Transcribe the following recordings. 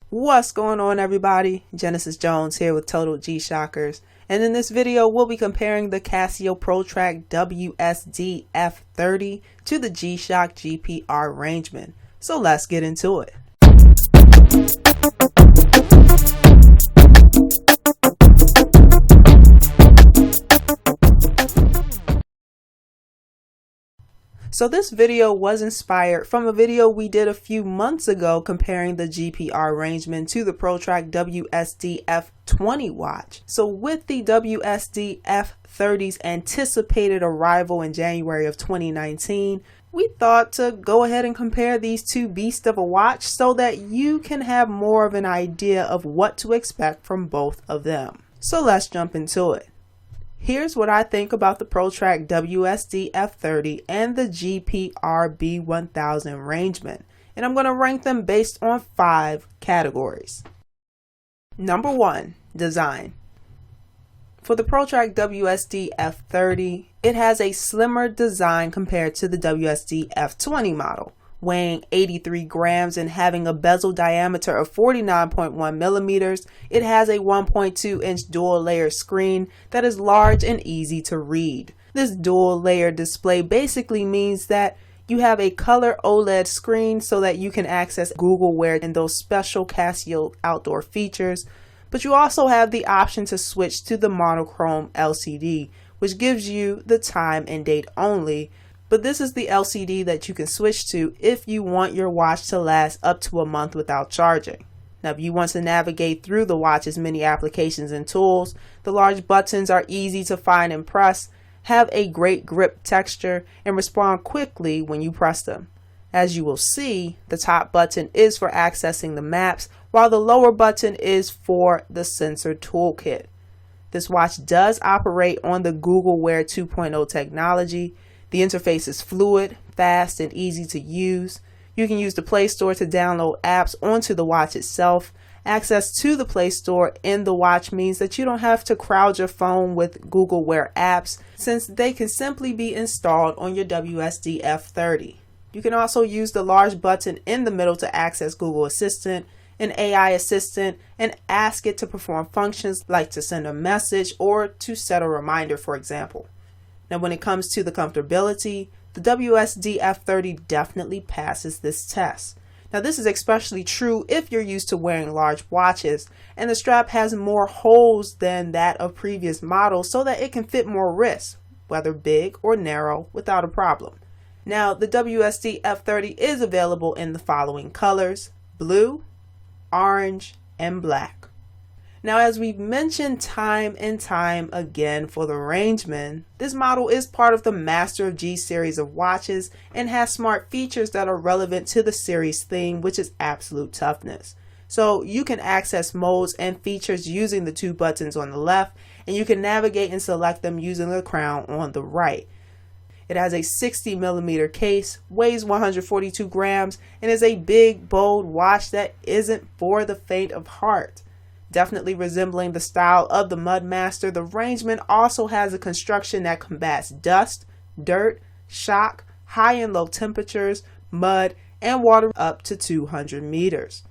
What's going on, everybody? Genesis Jones here with Total G Shockers, and in this video we'll be comparing the Casio ProTrek WSD-F30 to the G-Shock GPR Rangeman. So let's get into it. So this video was inspired from a video we did a few months ago comparing the GPR Rangeman to the ProTrek WSD-F20 watch. So with the WSD-F30's anticipated arrival in January of 2019, we thought to go ahead and compare these two beasts of a watch so that you can have more of an idea of what to expect from both of them. So let's jump into it. Here's what I think about the ProTrek WSD-F30 and the GPR-B1000 Rangeman, and I'm going to rank them based on 5 categories. Number 1, design. For the ProTrek WSD-F30, it has a slimmer design compared to the WSD-F20 model, weighing 83 grams and having a bezel diameter of 49.1 millimeters. It has a 1.2-inch dual layer screen that is large and easy to read. This dual layer display basically means that you have a color OLED screen so that you can access Google Wear and those special Casio outdoor features, but you also have the option to switch to the monochrome LCD, which gives you the time and date only. But this is the LCD that you can switch to if you want your watch to last up to a month without charging. Now, if you want to navigate through the watch's many applications and tools, the large buttons are easy to find and press, have a great grip texture, and respond quickly when you press them. As you will see, the top button is for accessing the maps, while the lower button is for the sensor toolkit. This watch does operate on the Google Wear 2.0 technology. The interface is fluid, fast, and easy to use. You can use the Play Store to download apps onto the watch itself. Access to the Play Store in the watch means that you don't have to crowd your phone with Google Wear apps, since they can simply be installed on your WSD-F30. You can also use the large button in the middle to access Google Assistant, an AI assistant, and ask it to perform functions like to send a message or to set a reminder, for example. Now, when it comes to the comfortability, the WSD-F30 definitely passes this test. Now, this is especially true if you're used to wearing large watches, and the strap has more holes than that of previous models so that it can fit more wrists, whether big or narrow, without a problem. Now, the WSD-F30 is available in the following colors: blue, orange, and black. Now, as we've mentioned time and time again for the Rangeman, this model is part of the Master of G series of watches and has smart features that are relevant to the series theme, which is absolute toughness. So you can access modes and features using the 2 buttons on the left, and you can navigate and select them using the crown on the right. It has a 60mm case, weighs 142 grams, and is a big, bold watch that isn't for the faint of heart. Definitely resembling the style of the Mudmaster, the Rangeman also has a construction that combats dust, dirt, shock, high and low temperatures, mud, and water up to 200 meters.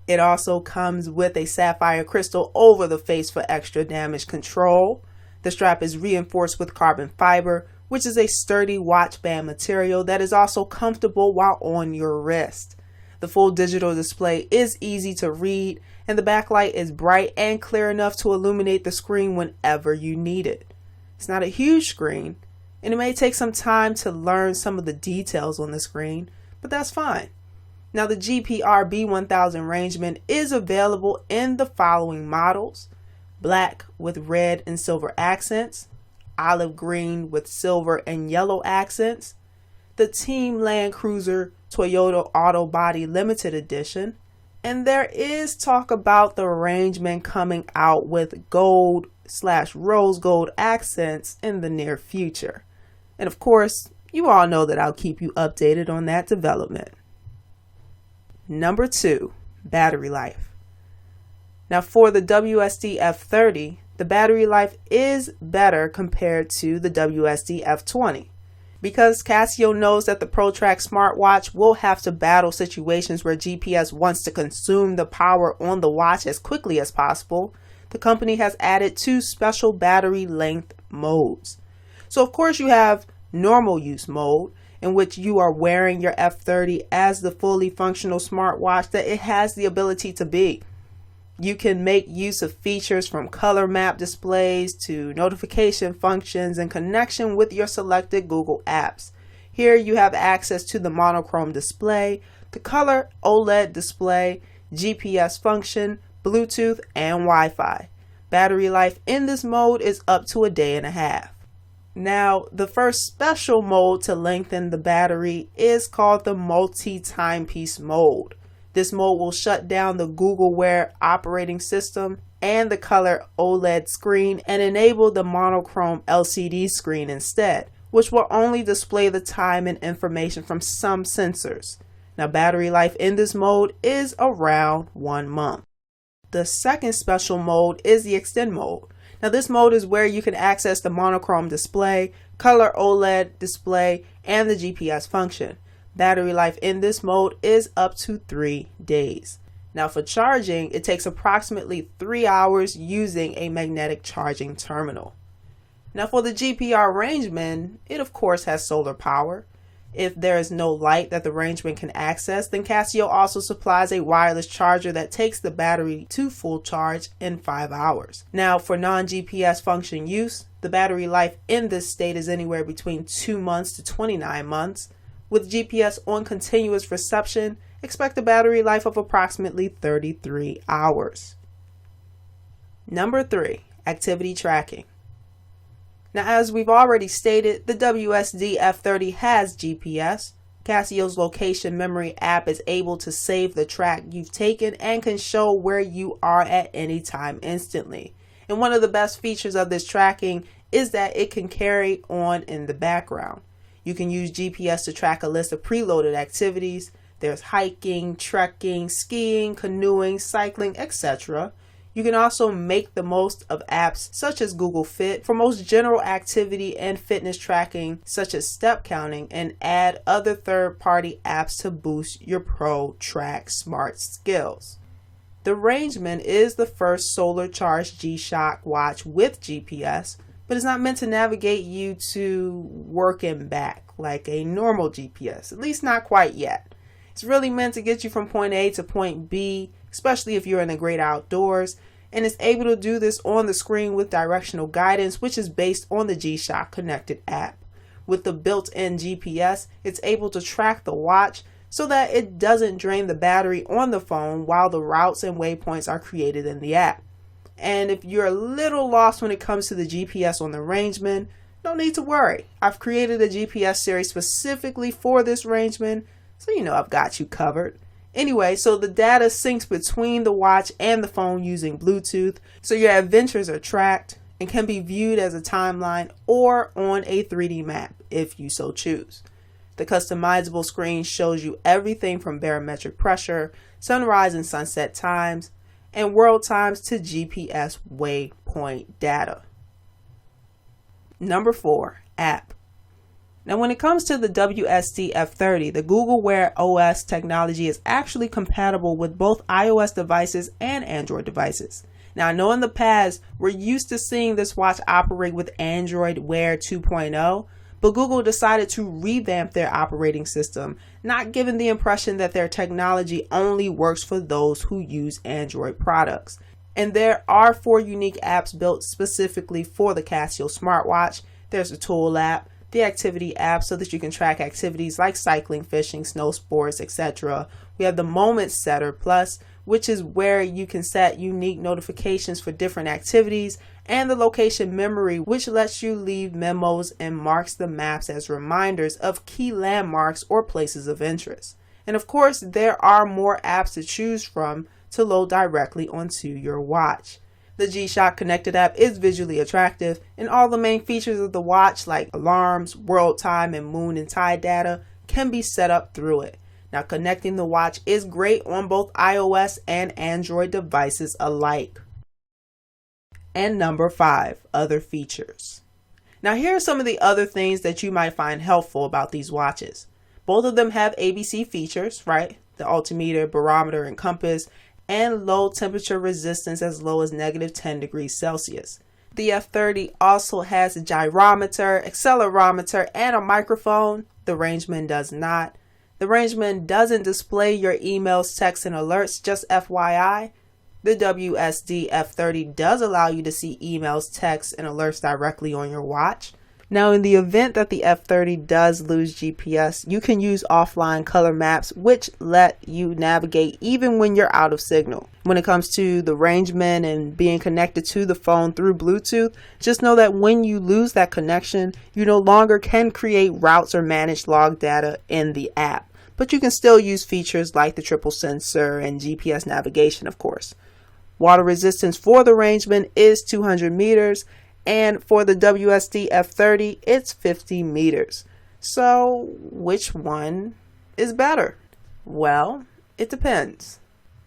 It also comes with a sapphire crystal over the face for extra damage control. The strap is reinforced with carbon fiber, which is a sturdy watch band material that is also comfortable while on your wrist. The full digital display is easy to read, and the backlight is bright and clear enough to illuminate the screen whenever you need it. It's not a huge screen, and it may take some time to learn some of the details on the screen, but that's fine. Now, the GPR-B1000 Rangeman is available in the following models: black with red and silver accents, olive green with silver and yellow accents, the Team Land Cruiser Toyota Auto Body Limited Edition, and there is talk about the Rangeman coming out with gold/rose gold accents in the near future. And of course, you all know that I'll keep you updated on that development. Number 2, battery life. Now, for the WSD-F30, the battery life is better compared to the WSD-F20. Because Casio knows that the ProTrek smartwatch will have to battle situations where GPS wants to consume the power on the watch as quickly as possible, the company has added 2 special battery length modes. So of course you have normal use mode, in which you are wearing your F30 as the fully functional smartwatch that it has the ability to be. You can make use of features from color map displays to notification functions in connection with your selected Google apps. Here you have access to the monochrome display, the color OLED display, GPS function, Bluetooth, and Wi-Fi. Battery life in this mode is up to a day and a half. Now, the first special mode to lengthen the battery is called the multi-timepiece mode. This mode will shut down the Google Wear operating system and the color OLED screen and enable the monochrome LCD screen instead, which will only display the time and information from some sensors. Now, battery life in this mode is around 1 month. The second special mode is the extend mode. Now, this mode is where you can access the monochrome display, color OLED display, and the GPS function. Battery life in this mode is up to 3 days. Now, for charging, it takes approximately 3 hours using a magnetic charging terminal. Now, for the GPR Rangeman, it of course has solar power. If there is no light that the Rangeman can access, then Casio also supplies a wireless charger that takes the battery to full charge in 5 hours. Now, for non-GPS function use, the battery life in this state is anywhere between 2 months to 29 months. With GPS on continuous reception, expect a battery life of approximately 33 hours. Number 3, activity tracking. Now, as we've already stated, the WSD-F30 has GPS. Casio's location memory app is able to save the track you've taken and can show where you are at any time instantly. And one of the best features of this tracking is that it can carry on in the background. You can use GPS to track a list of preloaded activities. There's hiking, trekking, skiing, canoeing, cycling, etc. You can also make the most of apps such as Google Fit for most general activity and fitness tracking, such as step counting, and add other third-party apps to boost your ProTrek smart skills. The Rangeman is the first solar charged G-Shock watch with GPS, but it's not meant to navigate you to work and back like a normal GPS, at least not quite yet. It's really meant to get you from point A to point B, especially if you're in the great outdoors, and it's able to do this on the screen with directional guidance, which is based on the G-Shock connected app. With the built-in GPS, it's able to track the watch so that it doesn't drain the battery on the phone while the routes and waypoints are created in the app. And if you're a little lost when it comes to the GPS on the Rangeman, no need to worry. I've created a GPS series specifically for this Rangeman, so you know I've got you covered. Anyway, so the data syncs between the watch and the phone using Bluetooth, so your adventures are tracked and can be viewed as a timeline or on a 3D map if you so choose. The customizable screen shows you everything from barometric pressure, sunrise and sunset times, and world times to GPS waypoint data. Number 4, app. Now, when it comes to the WSD-F30, the Google Wear OS technology is actually compatible with both iOS devices and Android devices. Now, I know in the past, we're used to seeing this watch operate with Android Wear 2.0, but Google decided to revamp their operating system, not giving the impression that their technology only works for those who use Android products. And there are 4 unique apps built specifically for the Casio smartwatch. There's the Tool app, the Activity app so that you can track activities like cycling, fishing, snow sports, etc. We have the Moment Setter Plus, which is where you can set unique notifications for different activities, and the Location Memory, which lets you leave memos and marks the maps as reminders of key landmarks or places of interest. And of course, there are more apps to choose from to load directly onto your watch. The G-Shock connected app is visually attractive, and all the main features of the watch like alarms, world time, and moon and tide data can be set up through it. Now, connecting the watch is great on both iOS and Android devices alike. And number 5, other features. Now here are some of the other things that you might find helpful about these watches. Both of them have ABC features, right? The altimeter, barometer, and compass, and low temperature resistance as low as -10 degrees Celsius. The F30 also has a gyrometer, accelerometer, and a microphone. The Rangeman does not. The Rangeman doesn't display your emails, texts, and alerts, just FYI. The WSD-F30 does allow you to see emails, texts, and alerts directly on your watch. Now, in the event that the F30 does lose GPS, you can use offline color maps, which let you navigate even when you're out of signal. When it comes to the Rangeman and being connected to the phone through Bluetooth, just know that when you lose that connection, you no longer can create routes or manage log data in the app. But you can still use features like the triple sensor and GPS navigation, of course. Water resistance for the Rangeman is 200 meters. And for the WSD-F30, it's 50 meters. So which one is better? Well, it depends.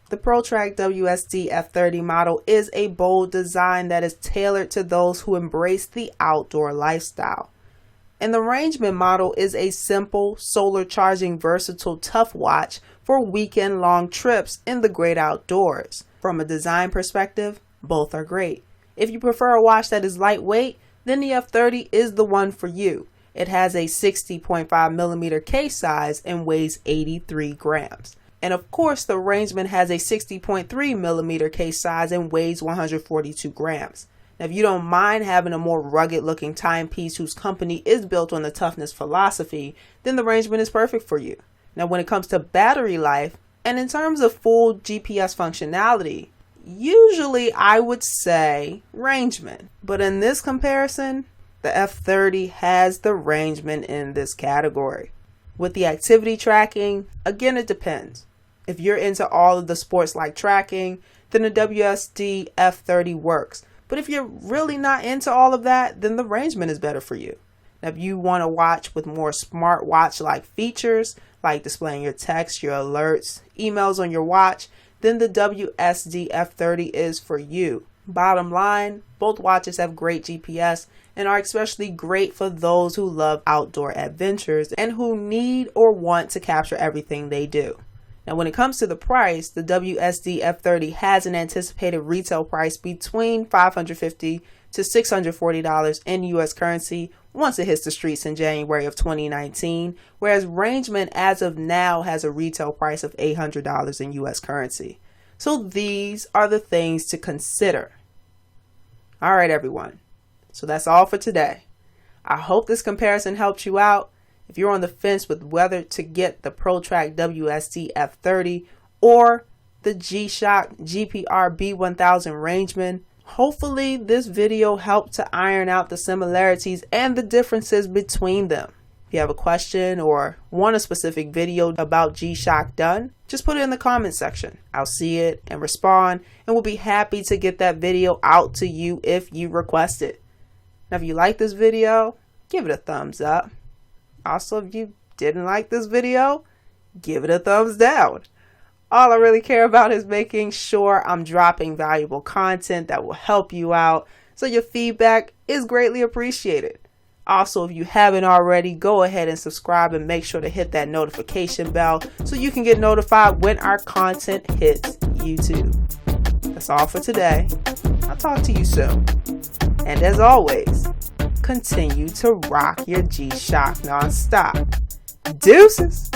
The ProTrek WSD-F30 model is a bold design that is tailored to those who embrace the outdoor lifestyle. And the Rangeman model is a simple, solar charging, versatile, tough watch for weekend-long trips in the great outdoors. From a design perspective, both are great. If you prefer a watch that is lightweight, then the F30 is the one for you. It has a 60.5 millimeter case size and weighs 83 grams. And of course, the Rangeman has a 60.3 millimeter case size and weighs 142 grams. Now, if you don't mind having a more rugged looking timepiece whose company is built on the toughness philosophy, then the Rangeman is perfect for you. Now, when it comes to battery life, and in terms of full GPS functionality, usually I would say Rangeman, but in this comparison, the F30 has the Rangeman in this category. With the activity tracking, again, it depends. If you're into all of the sports like tracking, then the WSD F30 works. But if you're really not into all of that, then the Rangeman is better for you. Now, if you want to watch with more smartwatch-like features, like displaying your text, your alerts, emails on your watch, then the WSD-F30 is for you. Bottom line, both watches have great GPS and are especially great for those who love outdoor adventures and who need or want to capture everything they do. Now, when it comes to the price, the WSD-F30 has an anticipated retail price between $550 to $640 in US currency once it hits the streets in January of 2019, whereas Rangeman as of now has a retail price of $800 in US currency. So these are the things to consider. All right, everyone. So that's all for today. I hope this comparison helped you out. If you're on the fence with whether to get the ProTrek WSD-F30 or the G-Shock GPR-B1000 Rangeman, hopefully this video helped to iron out the similarities and the differences between them. If you have a question or want a specific video about G-Shock done, just put it in the comment section. I'll see it and respond, and we'll be happy to get that video out to you if you request it. Now, if you like this video, give it a thumbs up. Also, if you didn't like this video, give it a thumbs down. All I really care about is making sure I'm dropping valuable content that will help you out, so your feedback is greatly appreciated. Also, if you haven't already, go ahead and subscribe and make sure to hit that notification bell so you can get notified when our content hits YouTube. That's all for today. I'll talk to you soon. And as always, continue to rock your G-Shock nonstop. Deuces!